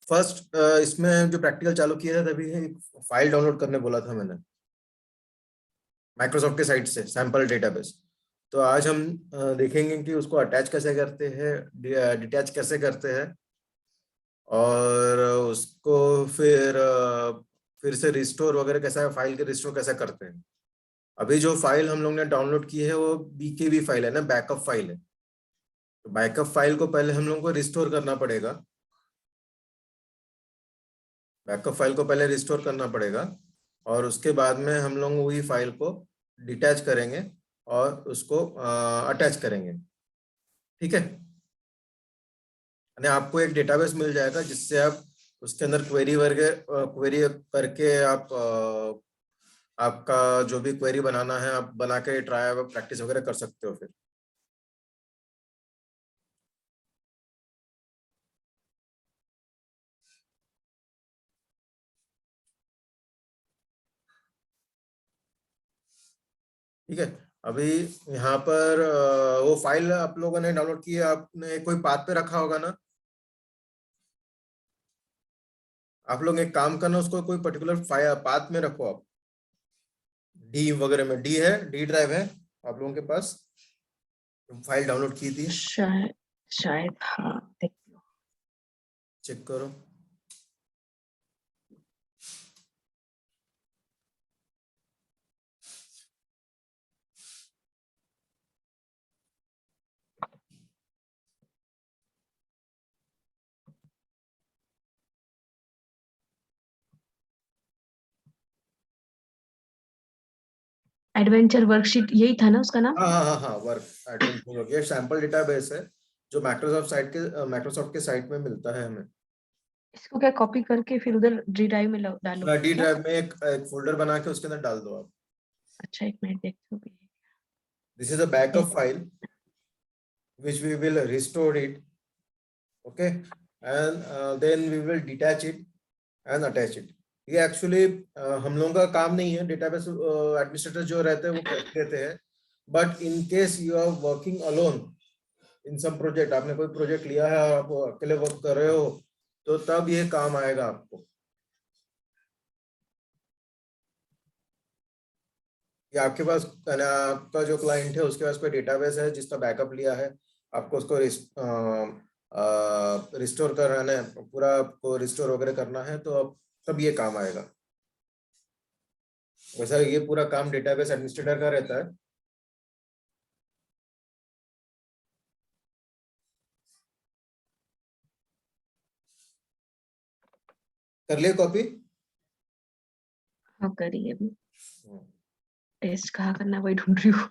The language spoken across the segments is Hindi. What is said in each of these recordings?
फर्स्ट इसमें जो प्रैक्टिकल चालू किया था तभी एक फाइल डाउनलोड करने बोला था मैंने माइक्रोसॉफ्ट के साइट से, सैंपल डेटाबेस। तो आज हम देखेंगे कि उसको अटैच कैसे करते हैं, डिटैच कैसे करते हैं, और उसको फिर से रिस्टोर वगैरह कैसा, फाइल के रिस्टोर कैसे करते हैं। अभी जो फाइल हम लोग ने डाउनलोड की है वो बीकेबी फाइल है ना, बैकअप फाइल है। तो बैकअप फाइल को पहले हम लोग को रिस्टोर करना पड़ेगा, बैकअप फाइल को पहले रिस्टोर करना पड़ेगा, और उसके बाद में हम लोग वही फाइल को डिटैच करेंगे और उसको अटैच करेंगे। ठीक है, यानी आपको एक डेटाबेस मिल जाएगा जिससे आप उसके अंदर क्वेरी करके आप आपका जो भी क्वेरी बनाना है आप बना के ट्राई प्रैक्टिस वगैरह कर सकते हो फिर। ठीक है, अभी यहाँ पर वो फाइल आप लोगों ने डाउनलोड की है, आपने कोई पाथ पे रखा होगा ना। आप लोग एक काम करना, उसको कोई पर्टिकुलर फाइल पाथ में रखो आप। डी वगैरह में, डी है, डी ड्राइव है आप लोगों के पास, फाइल डाउनलोड की थी शायद शायद हाँ, देख लो, चेक करो। एडवेंचर वर्कशीट यही था ना उसका नाम? हाँ हाँ हाँ हाँ, वर्क एडवेंचर, ये सैंपल डेटाबेस है जो माइक्रोसॉफ्ट के साइट में मिलता है हमें। इसको क्या कॉपी करके फिर उधर डी ड्राइव में डालो डी क्या? ड्राइव में एक फोल्डर बना के उसके अंदर डाल दो आप। अच्छा, एक मिनट देखती हूँ। This is a backup file which we will restore it, okay, and then we will detach it and attach it. ये एक्चुअली हम लोगों का काम नहीं है, डेटाबेस एडमिनिस्ट्रेटर जो रहते हैं वो कर देते हैं, but in case you are working alone in some project, आपने कोई प्रोजेक्ट लिया है और आप अकेले वर्क कर रहे हो, तो तब ये काम आएगा आपको। या आपके पास आपका जो क्लाइंट है उसके पास कोई डेटाबेस है जिसका बैकअप लिया है, आपको उसको रिस्टोर कराना है, पूरा आपको रिस्टोर वगैरह करना है, तो तब ये काम आएगा। वैसा ये पूरा काम डेटाबेस एडमिनिस्ट्रेटर का रहता है। कर लिए कॉपी? हाँ, करिए अभी। टेस्ट कहाँ करना है वही ढूंढ रही हूँ।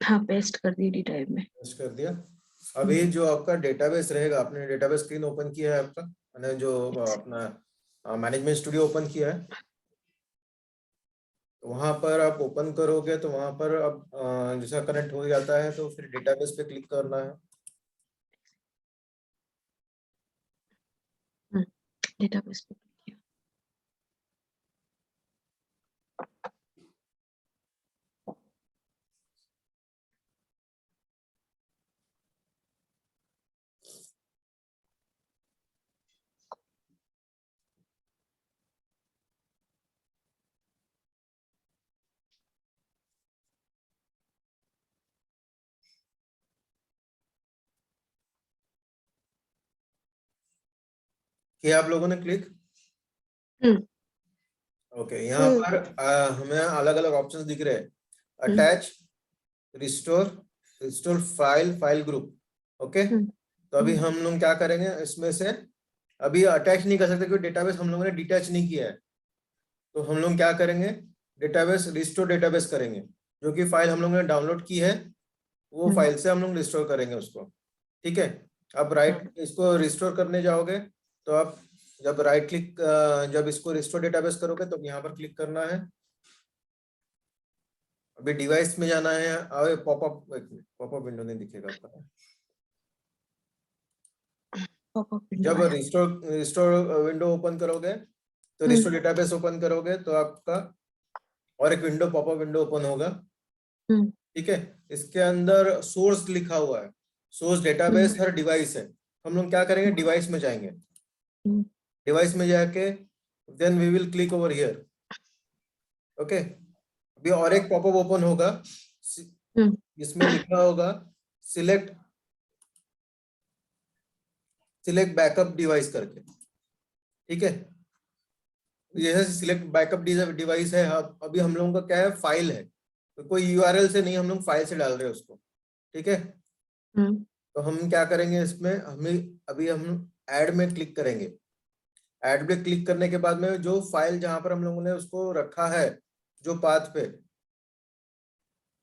हाँ, पेस्ट कर दी डी ड्राइव में। पेस्ट कर दिया। अभी जो आपका डेटाबेस रहेगा, आपने डेटाबेस स्क्रीन ओपन किया है आपका, मैंने जो अपना मैनेजमेंट स्टूडियो ओपन किया है, तो वहां पर आप ओपन करोगे तो वहां पर अब जैसा कनेक्ट हो जाता है तो फिर डेटाबेस पे क्लिक करना है। डेटाबेस पे किया। किया आप लोगों ने क्लिक? ओके, यहाँ पर हमें अलग अलग ऑप्शंस दिख रहे हैं, attach, restore, restore file, file group. Okay, तो अभी हम लोग क्या करेंगे, इसमें से अभी अटैच नहीं कर सकते क्योंकि डेटाबेस हम लोगों ने डिटैच नहीं किया है, तो हम लोग क्या करेंगे, डेटाबेस रिस्टोर डेटाबेस करेंगे। जो कि फाइल हम लोगों ने डाउनलोड की है, वो फाइल से हम लोग रिस्टोर करेंगे उसको। ठीक है, अब राइट इसको रिस्टोर करने जाओगे तो आप जब राइट क्लिक, जब इसको रिस्टोर डेटाबेस करोगे तो यहाँ पर क्लिक करना है। अभी डिवाइस में जाना है, और पॉपअप विंडो नहीं दिखेगा आपका। जब रिस्टोर विंडो ओपन करोगे तो रिस्टोर डेटाबेस ओपन करोगे तो आपका और एक विंडो, पॉपअप विंडो ओपन होगा। ठीक है, इसके अंदर सोर्स लिखा हुआ है, सोर्स डेटाबेस हर डिवाइस है। हम लोग क्या करेंगे, डिवाइस में जाएंगे, डिवाइस में जाके then we will click over here. Okay, अभी और एक पॉपअप ओपन होगा, इसमें लिखा होगा सिलेक्ट बैकअप डिवाइस करके। ठीक है, यह सिलेक्ट बैकअप डिवाइस है। अभी हम लोगों का क्या है, फाइल है, तो कोई यूआरएल से नहीं, हम लोग फाइल से डाल रहे हैं उसको। ठीक है, तो हम क्या करेंगे इसमें, अभी हम ऐड में क्लिक करेंगे। ऐड में क्लिक करने के बाद में जो फाइल जहां पर हम लोगों ने उसको रखा है, जो पाथ पे,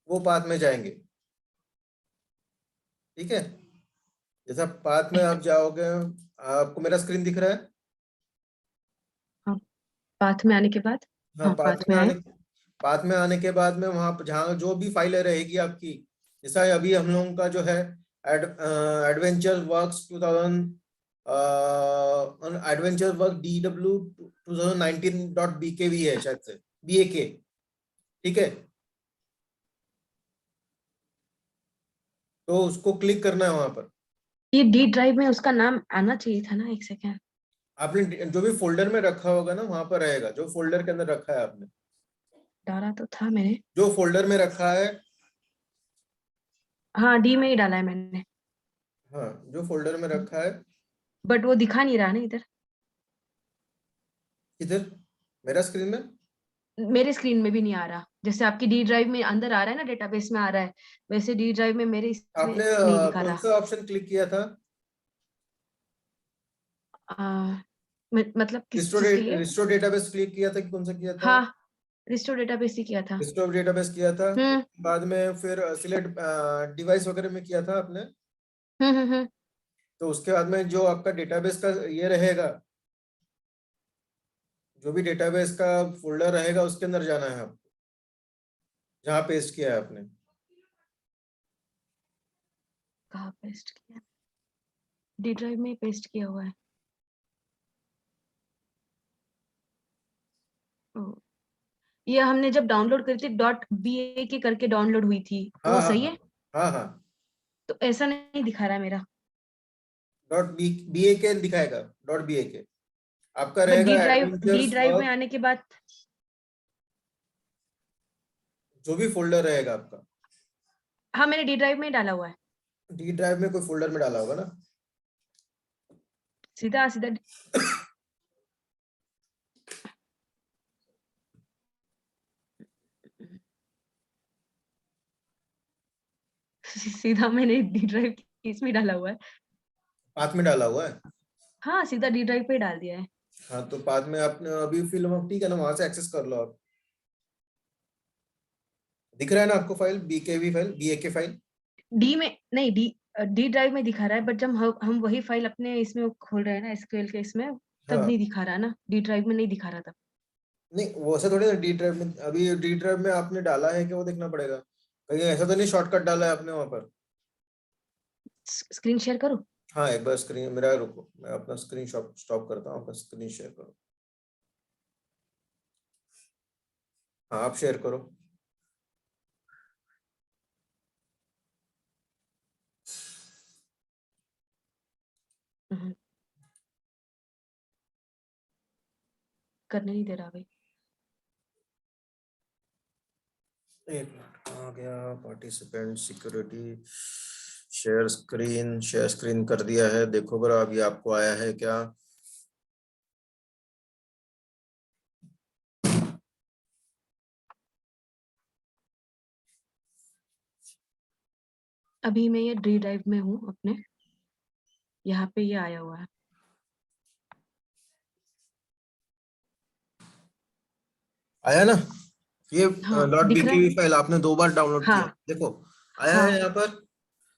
वो पाथ में जाएंगे। ठीक है, जैसा पाथ में आप जाओगे, आपको मेरा स्क्रीन दिख रहा है? पाथ में आने के बाद, हाँ, हाँ, पाथ में आने के बाद में वहां पर जहाँ जो भी फाइलें रहेगी आपकी, जैसा अभी हम लोगों का जो है adventure works 2000, adventure work DW 2019.bkv है शायद से, BAK। ठीक है, तो उसको क्लिक करना है वहां पर। ये डी ड्राइव में उसका नाम आना चाहिए था ना, एक सेकेंड। आपने जो भी फोल्डर में रखा होगा ना, वहां पर रहेगा, जो फोल्डर के अंदर रखा है आपने, डाला तो था मैंने। जो फोल्डर में रखा है। हाँ, डी में ही डाला है मैंने, हाँ, जो फोल्डर में रखा है। बट वो दिखा नहीं रहा ना इधर। इधर मेरा स्क्रीन में मेरे स्क्रीन में भी नहीं आ रहा, जैसे आपकी डी ड्राइव में अंदर आ रहा है ना, डेटाबेस में आ रहा है, वैसे डी ड्राइव में मेरे इसमें आपने नहीं दिखा कौन रहा। सा ऑप्शन क्लिक किया था? मतलब किसके लिए? रिस्टोर डेटाबेस क्लिक किया था कि कौन सा किया था? हाँ, रिस्टोर डेटाबेस ही किया था। रिस्टोर डेटाबेस किया था, बाद में फिर सिलेक्ट डिवाइस वगैरह में किया था आपने। हम्म। तो उसके बाद में जो आपका डेटाबेस का ये रहेगा, जो भी डेटाबेस का फोल्डर रहेगा उसके अंदर जाना है आपको, जहाँ पेस्ट किया है आपने। कहाँ पेस्ट किया? डी ड्राइव में पेस्ट किया हुआ है। ये हमने जब डाउनलोड करी थी .BAK करके डाउनलोड हुई थी, हाँ वो हाँ सही हाँ है? हाँ हाँ, तो ऐसा नहीं दिखा रहा है मेरा। .BAK दिखाएगा, .BAK आपका बट रहेगा डी एडवेंचर्स ड्राइव में वर्क, आने के बाद जो भी फोल्डर रहेगा आपका। हाँ, मैंने डी ड्राइव में ही डाला हुआ है। डी ड्राइव में कोई फोल्डर में डाला होगा ना। सीधा सीधा सीधा मैंने डी ड्राइव इसमें डाला हुआ है। पाथ में डाला हुआ है। हाँ, सीधा डी ड्राइव पे ही डाल दिया है। हाँ, तो पाथ में आपने अभी फिल्म, ठीक है ना, वहां से एक्सेस कर लो आप। दिख रहा है ना आपको file, BKV file, BAK file? D में नहीं, डी ड्राइव में दिखा रहा है, बट जब हम वही फाइल अपने इसमें खोल रहे हैं ना, SQL के इसमें, तब हाँ, नहीं दिखा रहा ना, डी ड्राइव में नहीं दिखा रहा तब। नहीं वो ऐसा थोड़ी ना, डी ड्राइव में, अभी डी ड्राइव में आपने डाला है कि वो देखना पड़ेगा, कहीं ऐसा तो नहीं शॉर्टकट डाला है आपने वहां पर? स्क्रीन शेयर करूँ? हाँ, एक बार स्क्रीन मेरा, रुको मैं अपना स्क्रीन स्टॉप करता हूँ, अपना स्क्रीन शेयर करो। हाँ, आप शेयर करो। करने नहीं दे रहा भाई। एक मिनट, आ गया पार्टिसिपेंट सिक्योरिटी, शेयर स्क्रीन कर दिया है, देखो बरा अभी आपको आया है क्या? अभी मैं ये डी ड्राइव में हूँ अपने, यहाँ पे ये आया हुआ है। आया ना, ये हाँ डॉट दिख रहा है। बीकेवी फाइल आपने 2 बार डाउनलोड किया, हाँ देखो आया है हाँ यहाँ पर।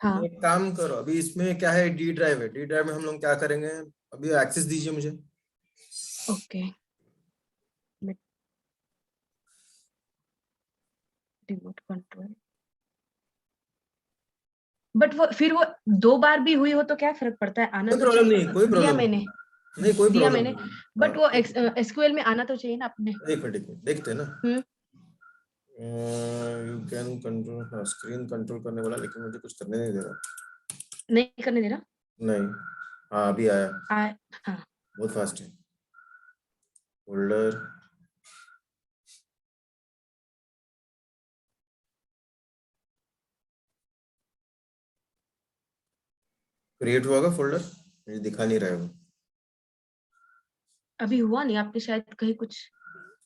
हाँ एक काम करो, अभी इसमें क्या है, डी ड्राइव है, डी ड्राइव में हम लोग क्या करेंगे, अभी एक्सेस दीजिए मुझे। ओके। रिमोट कंट्रोल, बट वो फिर वो 2 बार भी हुई हो तो क्या फर्क पड़ता है, आना कोई तो प्रॉब्लम नहीं, चाहिए। कोई दिया प्रॉब्लम मैंने, नहीं, नहीं कोई दिया प्रॉब्लम मैंने, नहीं। हाँ, बट वो एसक्यूएल में आना तो चाहिए ना अपने। एक मिनट देखते हैं ना। हम्म। यू कैन कंट्रोल, हाँ स्क्रीन कंट्रोल करने वाला, लेकिन मुझे कुछ करने नहीं दे रहा। नहीं करने दे रहा। नहीं, हाँ अभी आया, आ, हाँ बहुत फास्ट है। फोल्डर, क्रिएट हुआ होगा फोल्डर, मुझे दिखा नहीं रहा है वो। अभी हुआ नहीं, आपने शायद कहीं कुछ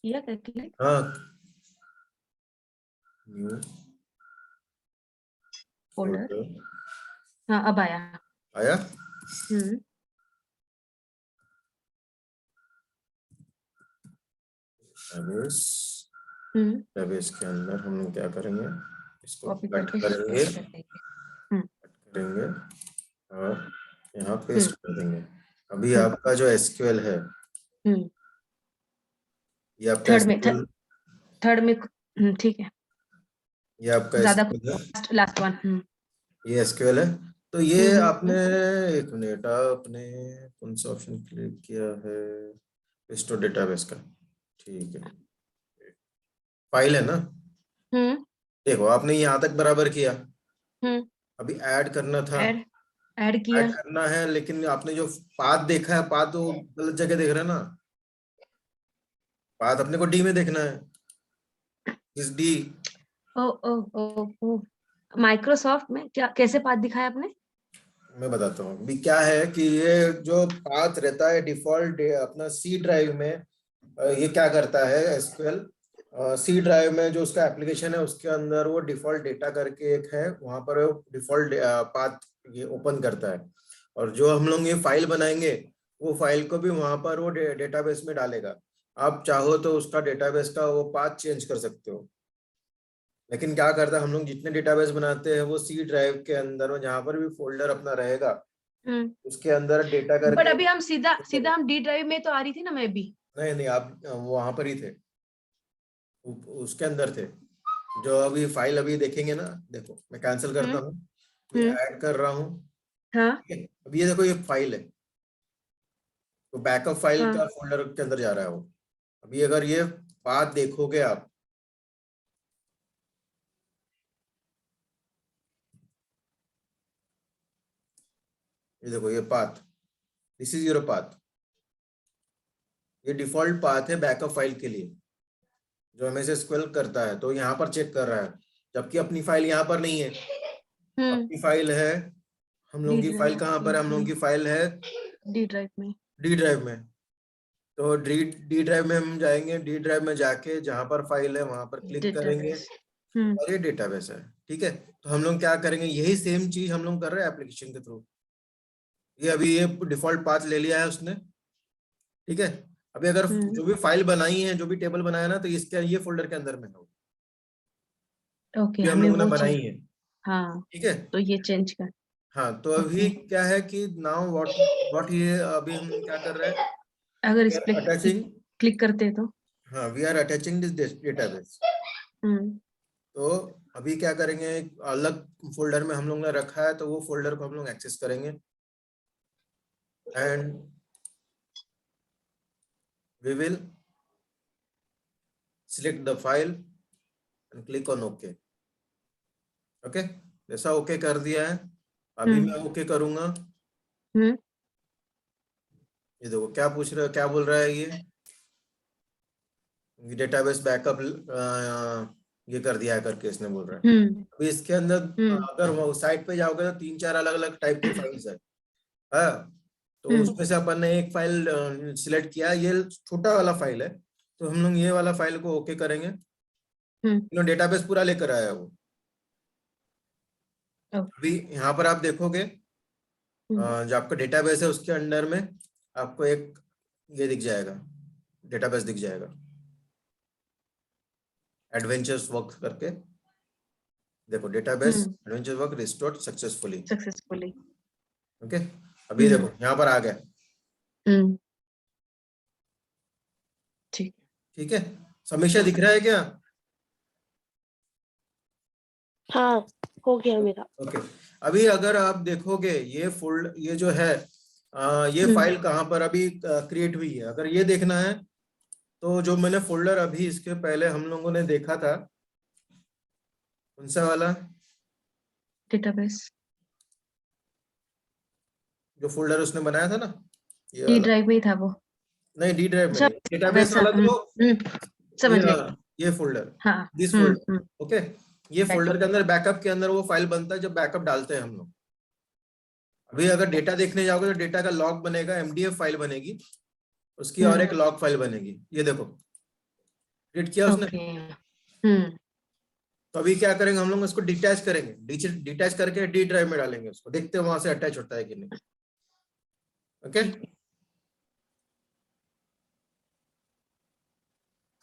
किया क्या क्लिक। हाँ, न्यू फोल्डर, फोल्डर हाँ अब आया। आया। हम्म डेटाबेस, हम्म। डेटाबेस के अंदर हम लोग क्या करेंगे, इसको कॉपी कट करके करेंगे, पेस्ट कर देंगे। हम्म करेंगे और यहाँ पेस्ट हम्म कर देंगे। अभी हम्म आपका जो एसक्यूएल है, हम्म। ये आपका थर्ड में, एसक्यूएल, थर्ड में, ठीक है। ये आपका ज्यादा एसक्यूएल है, लास्ट वन। ये एसक्यूएल है। तो ये आपने, हम्म। एक मिनट, आपने कौन सा ऑप्शन क्लिक किया है, रिस्टोर डेटाबेस का, ठीक है, फाइल है ना। हम्म देखो आपने यहाँ तक बराबर किया, हम्म। अभी ऐड करना था, ऐड, ऐड किया। ऐड करना है, लेकिन आपने जो पाथ देखा है, पाथ वो गलत जगह देख रहे हैं ना, पाथ अपने को डी में देखना है, इस डी। ओ ओ ओ ओ, माइक्रोसॉफ्ट में क्या कैसे पाथ दिखाया आपने। मैं बताता हूँ अभी क्या है कि ये जो पाथ रहता है डिफॉल्ट अपना सी ड्राइव में, ये क्या करता है एसक्यूएल, सी ड्राइव में जो उसका एप्लीकेशन है उसके अंदर वो डिफॉल्ट डेटा करके एक है, वहां पर वो डिफॉल्ट पाथ ये ओपन करता है, और जो हम लोग ये फाइल बनाएंगे वो फाइल को भी वहां पर वो डेटाबेस में डालेगा। आप चाहो तो उसका डेटाबेस का वो पाथ चेंज कर सकते हो, लेकिन क्या करता है, हम लोग जितने डेटाबेस बनाते हैं वो सी ड्राइव के अंदर, जहां पर भी फोल्डर अपना रहेगा हम्म। उसके अंदर डेटा बट करके। अभी हम सीधा सीधा हम डी ड्राइव में तो आ रही थी ना मैं भी। नहीं नहीं, आप वहां पर ही थे, उसके अंदर थे। जो अभी फाइल अभी देखेंगे ना, देखो मैं कैंसिल करता हम्म हूँ, ये हम्म। ऐड कर रहा हूँ, हाँ ठीक है। अब ये देखो, ये फाइल है, तो बैकअप फाइल हाँ का फोल्डर के अंदर जा रहा है वो। अभी अगर ये बात देखोगे आप, ये देखो ये path, this is your path, ये डिफॉल्ट पाथ है बैकअप फाइल के लिए, जो हमें से स्क्रॉल करता है तो यहाँ पर चेक कर रहा है, जबकि अपनी फाइल यहाँ पर नहीं है। हम्म। अपनी फाइल है, हम लोगों डी की फाइल कहाँ पर है, हम लोगों की फाइल है डी ड्राइव में। डी ड्राइव में। तो डी ड्राइव में हम जाएंगे, डी ड्राइव में जाके जहां पर फाइल है वहां पर क्लिक करेंगे, डेटाबेस। हम्म और ये डेटाबेस है, ठीक है। तो हम लोग क्या करेंगे, यही सेम चीज हम लोग कर रहे हैं एप्लीकेशन के थ्रू। ये अभी ये डिफॉल्ट पाथ ले लिया है उसने, ठीक है। अभी अगर हम्म। जो भी फाइल बनाई है, जो भी टेबल बनाया ना, तो इसके ये फोल्डर के अंदर में है, ओके, ये हम हमें लोगों ने वो बनाई चेंज। है, हाँ, ठीक है। तो ये चेंज कर। हाँ, तो अभी ओके, क्या है कि नाउ व्हाट व्हाट ये अभी हम क्या कर रहे अगर इस हैं, पे अटैचिंग, क्लिक करते हैं तो। हाँ we are attaching this database. हम्म तो अभी क्या करेंगे, एक अलग फोल्डर में हम लोग ने रखा है, तो वो फोल्डर को हम लोग एक्सेस करेंगे, and we will select the file and click on okay. Okay, जैसा ओके कर दिया है, अभी हम्म मैं ओके करूंगा। हम्म ये देखो क्या पूछ रहा है, क्या बोल रहा है ये, डेटाबेस बैकअप ये कर दिया है करके इसने बोल रहा है। हम्म अभी इसके अंदर हम्म अगर वो साइट पे जाओगे तो 3-4 अलग अलग टाइप की फाइल्स है, हाँ। तो हम्म उसमें से अपन ने एक फाइल सिलेक्ट किया, ये छोटा वाला फाइल है, तो हम लोग ये वाला फाइल को ओके करेंगे। हम्म। डेटाबेस पूरा लेकर आया है वो। अभी ओके। यहाँ पर आप देखोगे, हम्म जो आपका डेटाबेस है उसके अंडर में आपको एक ये दिख जाएगा, डेटाबेस दिख जाएगा। एडवेंचर्स वर्क करके देखो, database adventure work restored successfully. Successfully. Okay, अभी देखो यहाँ पर आ गया। ठीक। ठीक है, समीक्षा दिख रहा है क्या? हाँ, हो गया मेरा। ओके, अभी अगर आप देखोगे ये जो है ये फाइल कहाँ पर अभी क्रिएट हुई है, अगर ये देखना है तो जो मैंने फोल्डर अभी इसके पहले हम लोगों ने देखा था, कौन सा वाला डेटाबेस, जो फोल्डर उसने बनाया था ना, ये डी वाला? ड्राइव में ही था वो। नहीं, डी ड्राइव में अच्छा, नहीं, डेटाबेस वैसा। वाला तो समझ ये गई। ये फोल्डर, हाँ। This folder. ओके, ये Backup। फोल्डर के अंदर, बैकअप के अंदर वो फाइल बनता है जब बैकअप डालते हैं हम लोग। अभी अगर डेटा देखने जाओगे तो डेटा का लॉग बनेगा, एमडीएफ फाइल बनेगी, उसकी और एक लॉग फाइल बनेगी। ये देखो क्रिएट किया उसने। ओके। तो अभी क्या करेंगे हम लोग, इसको डिटैच करेंगे, डिटैच करके डी ड्राइव में डालेंगे उसको, देखते हैं वहां से अटैच होता है कि नहीं। ओके,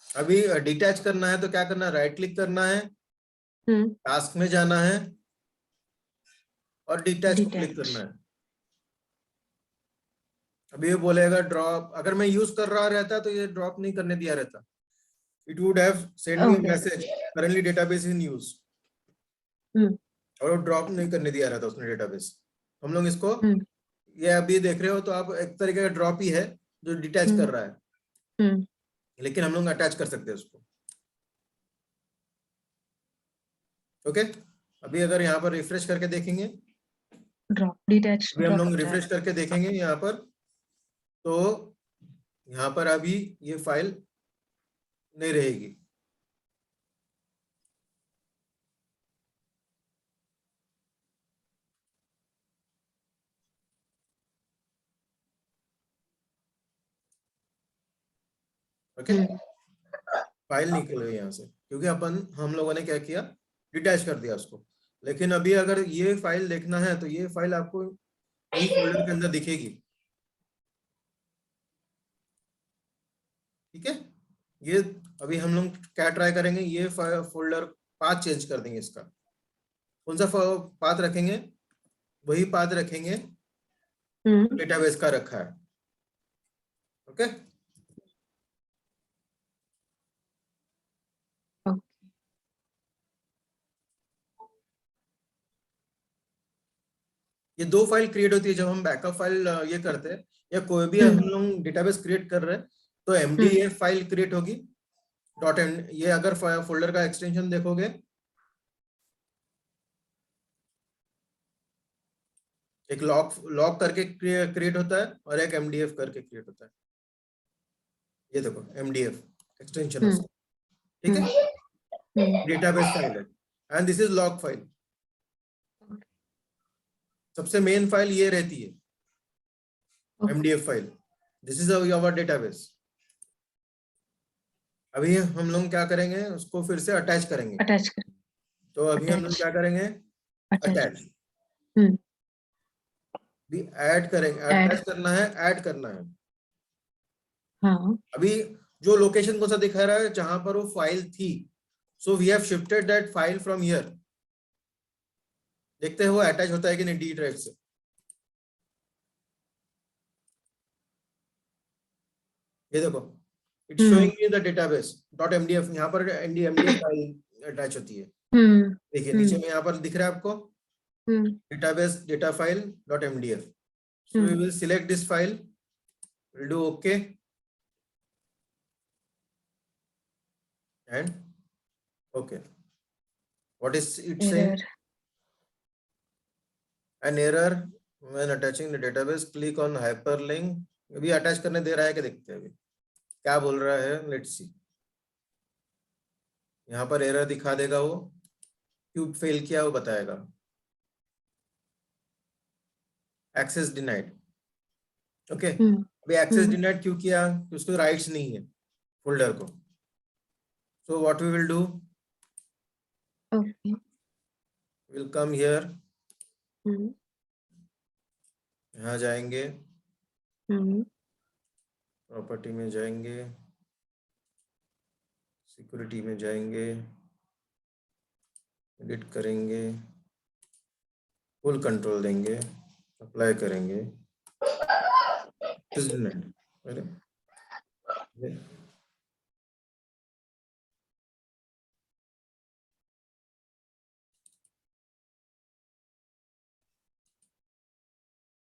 अभी डिटैच करना है तो क्या करना है, राइट क्लिक करना है, टास्क में जाना है और डिटैच को क्लिक करना है। अभी ये बोलेगा ड्रॉप, अगर मैं यूज कर रहा रहता तो ये ड्रॉप नहीं करने दिया रहता, it would have send me Okay. Message currently database in use, और वो ड्रॉप नहीं करने दिया रहता उसने डेटाबेस। हम लोग इसको ये अभी देख रहे हो तो आप एक तरीके का ड्रॉप ही है जो डिटैच कर रहा है, लेकिन हम लोग अटैच कर सकते हैं उसको। ओके, अभी अगर यहाँ पर रिफ्रेश करके देखेंगे, ड्रॉप डिटैच अभी हम लोग रिफ्रेश करके देखेंगे यहाँ पर, तो यहाँ पर अभी ये फाइल नहीं रहेगी। ओके, फाइल निकल गई यहाँ से, क्योंकि हम लोगों ने क्या किया, डिटैच कर दिया उसको। लेकिन अभी अगर ये फाइल देखना है तो ये फाइल आपको इस फोल्डर के अंदर दिखेगी। ठीक है, ये अभी हम लोग क्या ट्राई करेंगे, ये फोल्डर पाथ चेंज कर देंगे इसका। कौन सा पाथ रखेंगे, वही पाथ रखेंगे डेटाबेस का रखा है। ओके, ये दो फाइल क्रिएट होती है जब हम बैकअप फाइल ये करते हैं, या कोई भी हम लोग डेटाबेस क्रिएट कर रहे हैं तो एमडीएफ फाइल क्रिएट होगी डॉट एम। ये अगर फोल्डर का एक्सटेंशन देखोगे, एक लॉग करके क्रिएट होता है और एक एमडीएफ करके क्रिएट होता है। ये देखो एमडीएफ एक्सटेंशन है उसका। ठीक है, डेटाबेस फाइल है, and this is log file. सबसे मेन फाइल ये रहती है, MDF file. This is our database. अभी हम लोग क्या करेंगे, उसको फिर से अटैच करेंगे। अटैच कर, तो अभी हम लोग क्या करेंगे, अटैच। भी ऐड करेंगे, अटैच करना है, ऐड करना है। हाँ। अभी जो लोकेशन कौन सा दिखा रहा है, जहां पर वो फाइल थी, so we have shifted that file from here. देखते हैं वो अटैच होता है कि नहीं डी ड्राइव से। ये देखो, it's showing me the database dot MDF, यहाँ पर एमडीएफ फाइल अटैच होती है। देखिए नीचे में यहाँ पर दिख रहा है आपको, database data file dot MDF. So we will select this file, will do okay and okay. What is it saying? An error when attaching the database, click on hyperlink. अभी अटैच करने दे रहा है कि देखते हैं अभी क्या बोल रहा है, लेट्स सी। यहाँ पर एरर दिखा देगा वो, क्यों फेल किया वो बताएगा। Access denied. ओके, अभी एक्सेस डिनाइड क्यों किया, कि उसको राइट्स नहीं है फोल्डर को। So what we will do, will come here, यहाँ जाएंगे, प्रॉपर्टी में जाएंगे, सिक्योरिटी में जाएंगे, एडिट करेंगे, फुल कंट्रोल देंगे, अप्लाई करेंगे, अरे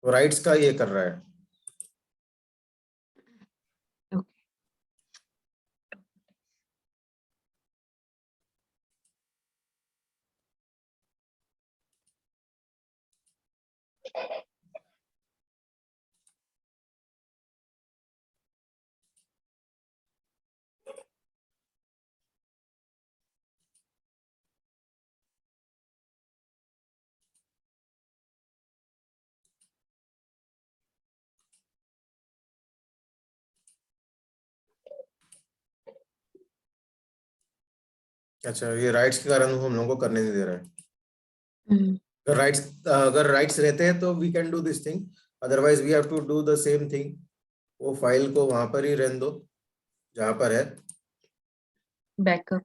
तो राइट्स का ये कर रहा है। अच्छा, ये राइट्स के कारण हम लोगों को करने नहीं दे रहा है। अगर राइट्स रहते हैं तो we can do this thing, otherwise we have to do the same thing. वो फाइल को वहां पर ही रहने दो जहां पर है, बैकअप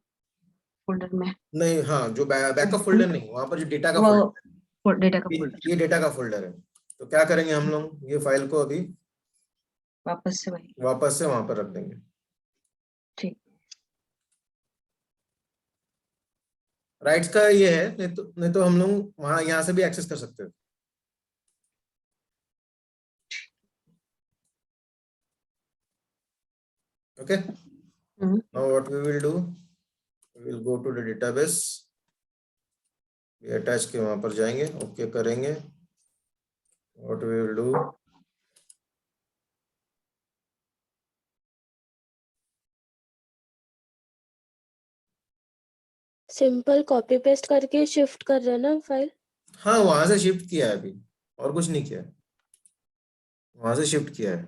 फोल्डर में नहीं हाँ, जो बैकअप फोल्डर नहीं, वहां पर जो डेटा का वो फोल्डर, डेटा का फोल्डर ये डेटा का फोल्डर है। तो क्या करेंगे हम लोग, ये फाइल को अभी वापस से वही। वापस से वहां पर रख देंगे। ठीक। राइट्स का ये है, नहीं तो हम लोग वहां यहाँ से भी एक्सेस कर सकते हैं। Okay. Now what we will do, we will go to the database, we attach के वहां पर जाएंगे, ओके करेंगे। What we will do, simple copy paste करके शिफ्ट कर रहे हैं ना फाइल। हाँ वहां से शिफ्ट किया है अभी, और कुछ नहीं किया है, वहां से शिफ्ट किया है।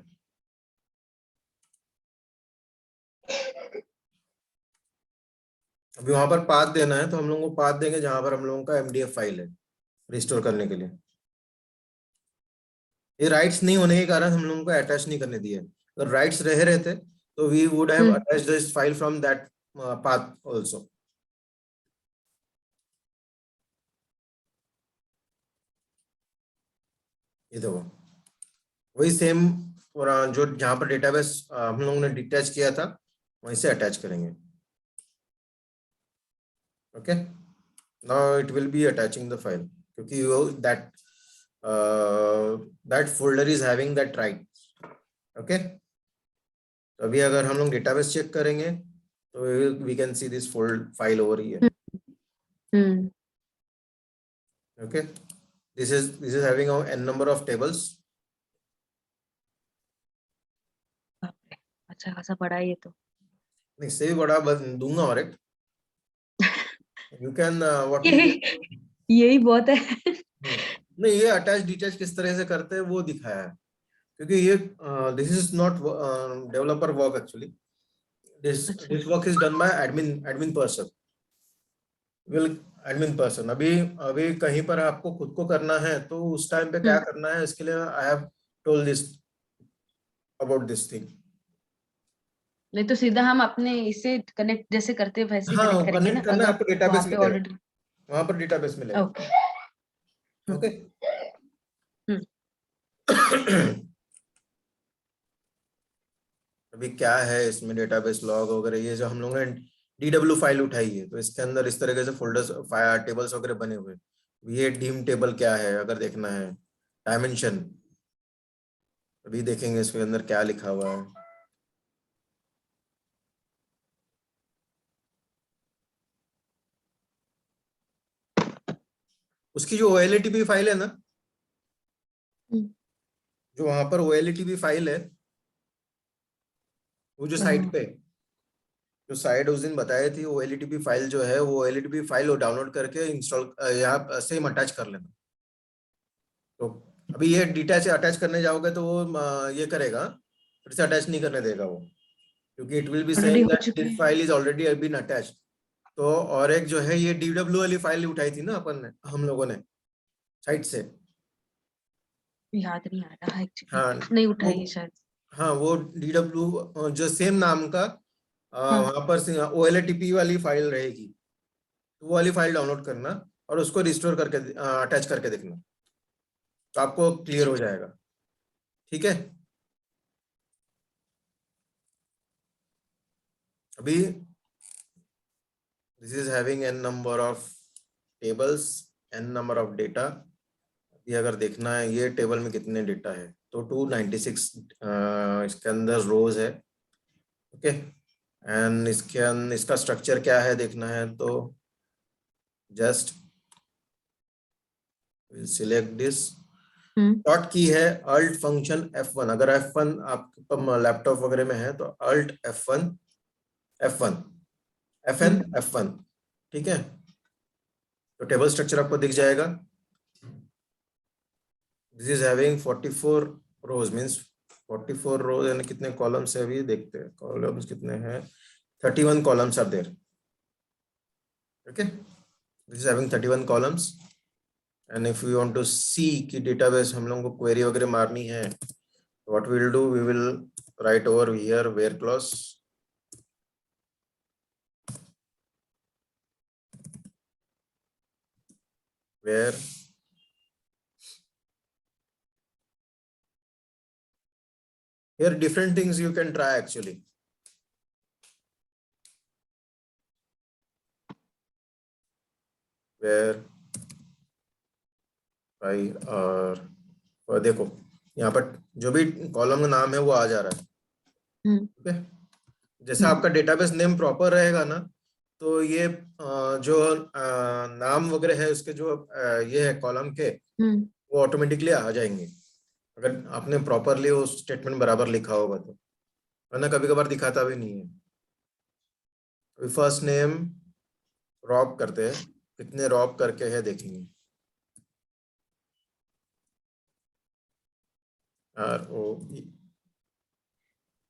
अभी वहां पर पाथ देना है, तो हम लोगों को पाथ देंगे जहां पर हम लोगों का MDF फाइल है रिस्टोर करने के लिए। ये राइट्स नहीं होने के कारण हम लोगों को अटैच नहीं करने दिया है। अगर राइट्स रह रहते तो we would have attached this file from that path also. ये देखो वही सेम, जो जहां पर डेटाबेस हम लोगों ने डिटैच किया था वहीं से अटैच करेंगे। Okay, now it will be attaching the file, क्योंकि वो that folder is having that right. Okay, अभी अगर हम लोग डेटाबेस चेक करेंगे तो we can see this fold file over here. Okay, this is having a n number of tables. अच्छा खासा बड़ा है ये तो। नहीं, इससे भी बड़ा दूंगा और एक यू कैन व्हाट यही बहुत है। नहीं, ये अटैच डिटैच किस तरह से करते हैं वो दिखाया है, क्योंकि ये this is not developer work actually, this work is done by admin person, will admin person. अभी अभी कहीं पर आपको खुद को करना है तो उस टाइम पे क्या करना है, इसके लिए आई have told this about this thing. नहीं तो सीधा हम अपने इससे कनेक्ट जैसे करते हैं वैसे हाँ, कनेक्ट करेंगे ना, कनेक्ट करना है, अगर आपको डेटाबेस वहाँ पे मिलेगा, ऑलरेडी। वहां पर डेटाबेस मिलेगा। ओके। ओके, अभी क्या है इसमें डेटाबेस लॉग वगैरह, ये जो हम लोगों ने DW फाइल उठाई है तो इसके अंदर इस तरीके से फोल्डर्स टेबल्स वगैरह बने हुए हैं। ये डीम टेबल क्या है अगर देखना है, डायमेंशन अभी देखेंगे इसके अंदर क्या लिखा हुआ है। उसकी जो OLTP फाइल है ना, जो वहां पर OLTP फाइल है, वो जो साइट पे जो साइट उस दिन बताई थी, OLTP फाइल जो है, वो OLTP फाइल वो डाउनलोड करके इंस्टॉल यहाँ सेम अटैच कर लेना। तो अभी ये डिटैच अटैच करने जाओगे तो वो ये करेगा, फिर से अटैच नहीं करने देगा वो, क्योंकि it will be already saying हो दैट चुके दिस हैं। File is already been attached. तो और एक जो है ये DW वाली फाइल उठाई थी ना अपन ने, हम लोगों ने साइट से, याद नहीं आ रहा है हाँ एक्चुअली, नहीं उठाई है शायद। हाँ वो DW जो सेम नाम का वहां पर OLTP वाली फाइल रहेगी, तो वो वाली फाइल डाउनलोड करना और उसको रिस्टोर करके अटैच करके देखना, तो आपको क्लियर हो जाएगा। ठीक है, अभी this is having n number of tables, n number of data. अभी अगर देखना है ये टेबल में कितने डेटा है, तो 296 इसके अंदर रोज है। ओके, एंड इसका स्ट्रक्चर क्या है देखना है, तो जस्ट सिलेक्ट दिस। शॉर्ट की है अल्ट फंक्शन F1। अगर F1 आपके लैपटॉप वगैरह में है तो alt F1 F1 FN F1। ठीक है, तो टेबल स्ट्रक्चर आपको दिख जाएगा। This is having 44 rows, means 44 rows यानी कितने कॉलम्स है, अभी देखते हैं कॉलम्स कितने हैं। 31 columns are there. Okay, this is having 31 columns. And if you want to see कि डेटाबेस हम लोगों को क्वेरी वगैरह मारनी है, what we will do, we will write over here where clause, where here different things you can try actually. Where I और देखो यहाँ पर जो भी कॉलम का नाम है वो आ जा रहा है। ठीक है, जैसे आपका डेटाबेस नेम प्रॉपर रहेगा ना, तो ये जो नाम वगैरह है उसके जो ये है कॉलम के, वो ऑटोमेटिकली आ जाएंगे अगर आपने प्रॉपरली वो स्टेटमेंट बराबर लिखा होगा तो, वरना कभी कभार दिखाता भी नहीं है। फर्स्ट नेम रॉब करते हैं, कितने रॉब करके है देखेंगे।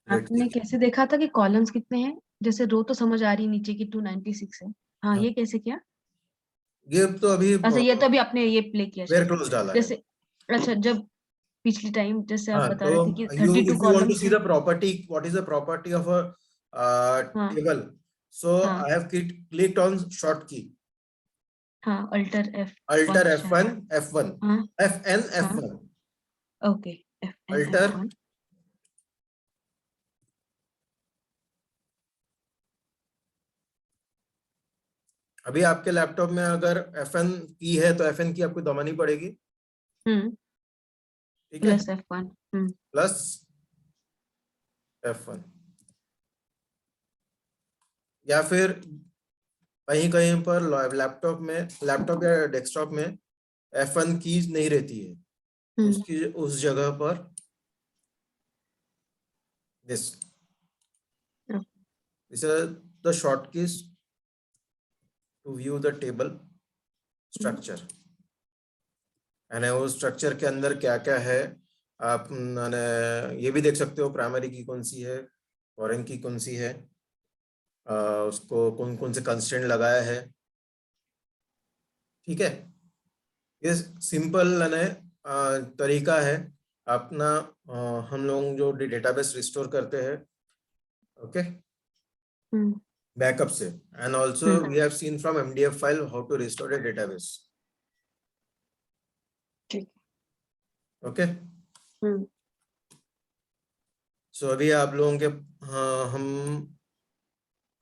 आपने कैसे देखा था कि कॉलम्स कितने हैं? जैसे रो तो समझ आ रही नीचे की 296 है। हाँ, ये कैसे किया? ये तो अभी अच्छा, ये तो अभी आपने ये प्ले किया वेयर शायद। क्लोज डाला है। जैसे अच्छा, जब पिछली टाइम जैसे आप हाँ, बता तो रहे थे कि you 32 if you want to columns see हैं। the property, what is the property of a हाँ table? So हाँ I have clicked on short key, हाँ, अल्टर alter F1 F1 शायद। F1 हाँ FN हाँ, F1 okay, FN alter। F1। अभी आपके लैपटॉप में अगर FN की है तो FN की आपको दबानी पड़ेगी। ठीक है, प्लस F1 प्लस F1, या फिर कहीं कहीं पर लैपटॉप या डेस्कटॉप में F1 की नहीं रहती है, उसकी उस जगह पर this these are the shortkeys to view the table structure। यानी उस स्ट्रक्चर के अंदर क्या क्या है आप ये भी देख सकते हो, प्राइमरी की कौन सी है, फॉरेन की कौन सी है, उसको कौन कौन से कंस्ट्रेंट लगाया है। ठीक है, ये सिंपल तरीका है अपना हम लोग जो डेटाबेस रिस्टोर करते हैं। ओके, बैकअप से, and also we have seen from MDF file how to restore a database. Okay, so अभी आप लोगों के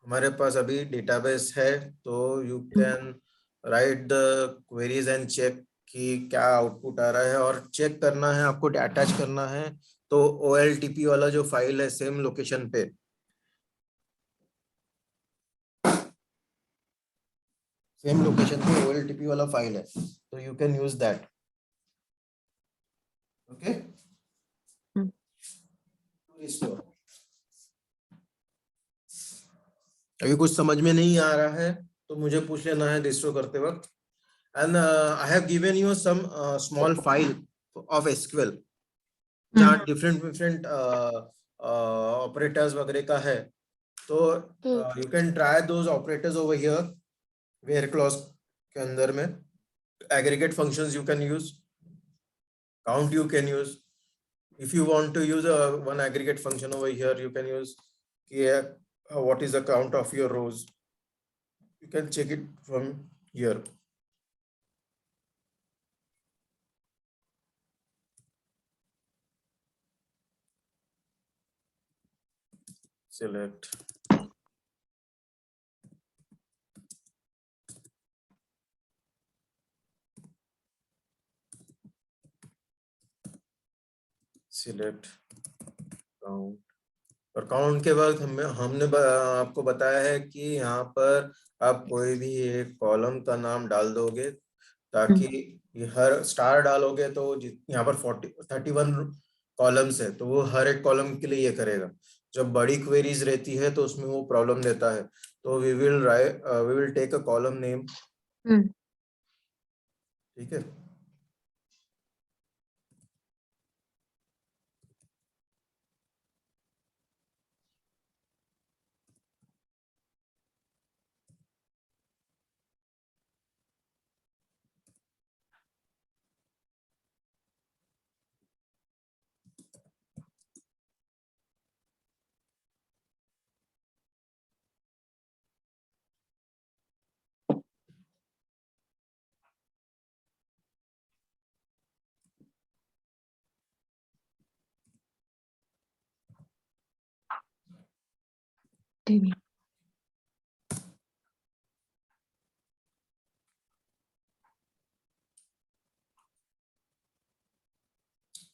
हमारे पास अभी डेटाबेस है, तो you can write the queries and check कि क्या आउटपुट आ रहा है, और चेक करना है आपको, अटैच करना है तो OLTP वाला जो फाइल है सेम लोकेशन पे, OLTP वाला फाइल है, तो you can use that. Okay, अभी कुछ समझ में नहीं आ रहा है तो मुझे पूछ लेना है रिस्टोर करते वक्त। And I have given you some small file of SQL जहाँ डिफरेंट ऑपरेटर्स वगैरह का है, तो you can try those operators over here where clause के अंदर में। Aggregate functions you can use, count you can use, if you want to use one aggregate function over here you can use what is the count of your rows. You can check it from here. Select. Select count. और काउंट के बाद हमने आपको बताया है कि यहाँ पर आप कोई भी एक कॉलम का नाम डाल दोगे, ताकि ये हर स्टार डालोगे तो यहाँ पर 31 कॉलम्स है, तो वो हर एक कॉलम के लिए ये करेगा। जब बड़ी क्वेरीज रहती है तो उसमें वो प्रॉब्लम देता है। तो we will take a column name. ठीक है, TV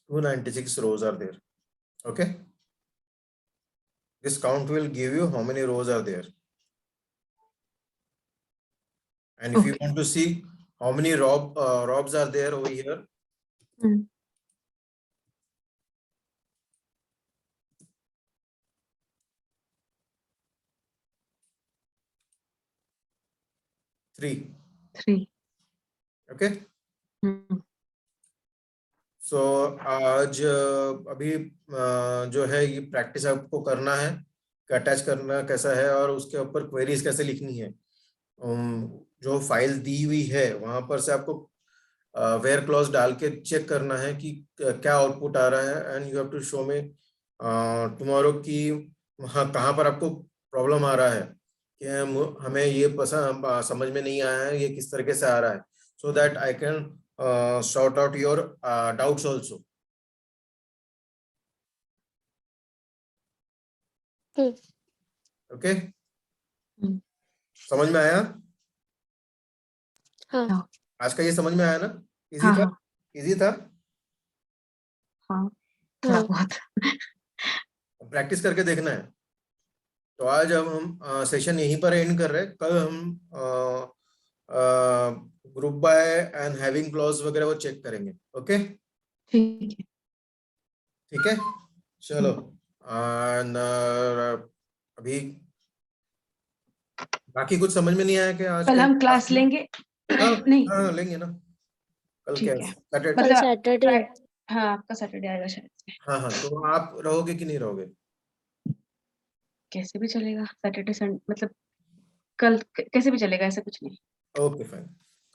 296 rows are there. Okay, this count will give you how many rows are there. And if you want to see how many robs are there over here, three. Okay. So आज अभी जो है ये प्रैक्टिस आपको करना है कि अटैच करना कैसा है और उसके ऊपर क्वेरीज कैसे लिखनी है। जो फाइल दी हुई है वहां पर से आपको वेयर क्लॉज डाल के चेक करना है कि क्या आउटपुट आ रहा है। And you have to show me tomorrow की हाँ कहाँ पर आपको प्रॉब्लम आ रहा है कि हमें ये पसंद समझ में नहीं आया है, ये किस तरीके से आ रहा है, so that I can sort out your doubts also. Okay. समझ में आया? हाँ। आज का ये समझ में आया ना? इजी हाँ, था? हाँ। इजी था? हाँ, थोड़ा बहुत। प्रैक्टिस करके देखना है। तो आज अब हम सेशन यहीं पर एंड कर रहे हैं। कल हम group by and having clause वगैरह वो चेक करेंगे। ओके, ठीक है, चलो। अभी बाकी कुछ समझ में नहीं आया कि आज कल के हम क्लास लेंगे? हाँ, नहीं, हाँ लेंगे ना। कल क्या ठीक है। सैटरडे? कल सैटरडे। हाँ, आपका सैटरडे आएगा शायद। हाँ हाँ, तो आप रहोगे कि नहीं रहोगे? कैसे भी चलेगा, सैटरडे संडे मतलब कल कैसे भी चलेगा, ऐसा कुछ नहीं। Okay fine.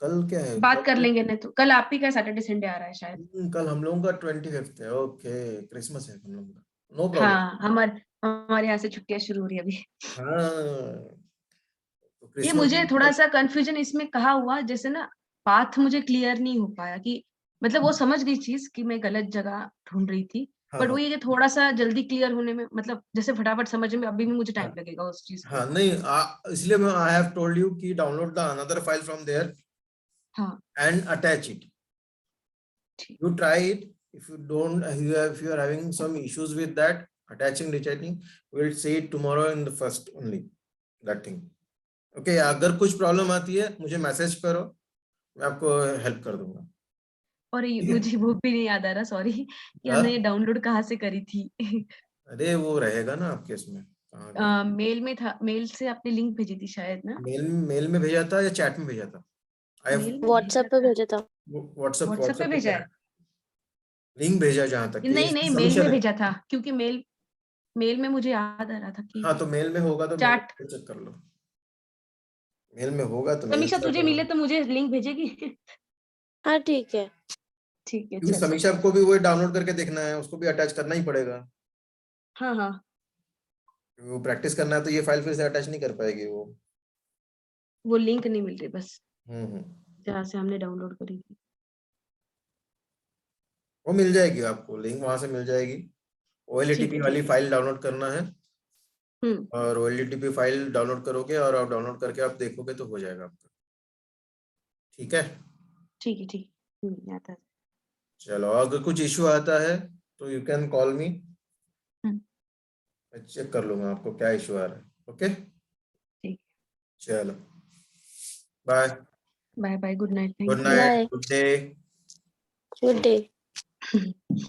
कल क्या है? बात कर लेंगे, नहीं तो कल आप ही का सैटरडे संडे आ रहा है शायद। कल हम लोगों का 25 है। ओके, क्रिसमस है हम लोगों का। No problem. हाँ, हमारे यहाँ से छुट्टियां शुरू हो रही है अभी। हाँ, तो ये क्रिसमस मुझे थोड़ा सा कंफ्यूजन इसमें कहा हुआ, जैसे ना पाथ मुझे क्लियर नहीं हो पाया कि मतलब वो समझ गई चीज कि मैं गलत जगह ढूंढ रही थी, हाँ बट हाँ वो ये थोड़ा सा जल्दी क्लियर होने में, मतलब जैसे फटाफट समझ में अभी भी मुझे टाइम लगेगा उस चीज को। हाँ, नहीं इसलिए मैं आई हैव टोल्ड यू कि download the another file from there हाँ, एंड अटैच इट. ठीक। You try it. If you don't, if you are having some issues with that attaching, detaching, we'll see it tomorrow in the first only that thing. Okay, अगर कुछ प्रॉब्लम आती है मुझे मैसेज करो, मैं आपको हेल्प कर दूंगा। और ठीक है? मुझे वो भी नहीं याद आ रहा, सॉरी, कि हाँ? हमने ये डाउनलोड कहाँ से करी थी। अरे वो रहेगा ना आपके इसमें। मेल में था, मेल से आपने लिंक भेजी थी शायद ना। मेल में भेजा था या चैट में भेजा था? मेल में व्हाट्सएप पे भेजा था। व्हाट्सएप पे भेजा है। लिंक भेजा जहां तक कि नहीं नहीं, मेल समीक्षा में ने। भेजा था, क्योंकि मेल में मुझे याद आ रहा था कि हाँ, तो मेल में होगा तो मेल चैट। चेक कर लो। मेल में होगा तो मेल समीक्षा चेक तुझे कर मिले लो। तो मुझे लिंक भेजेगी? हाँ ठीक है। ठीक है, क्योंकि चल। समीक्षा को भी वही डाउनलोड करके देखना है, उसको भी अटैच करना ही पड़ेगा। हाँ हाँ, वो प्रैक्टिस करना है तो ये फाइल फिर से अटैच नहीं कर पाएगी वो लिंक नहीं मिल रही बस, हम्म जहाँ से हमने डाउनलोड करी थी। वो मिल जाएगी आपको, लिंक वहां से मिल जाएगी। ठीक OLTP है, वाली ठीक है। फाइल डाउनलोड करना है, हम्म, और OLTP फाइल डाउनलोड करोगे और आप डाउनलोड करके आप देखोगे तो हो जाएगा आपका। ठीक है, ठीक है, ठीक है। आता है। चलो अगर कुछ इश्यू आता है तो यू कैन कॉल मी, हम्म, मैं चेक कर लूंगा आपको क्या इश्यू आ रहा है। ओके, ठीक। चलो bye, bye bye, good night, good thank night, bye, good day. Good day. You.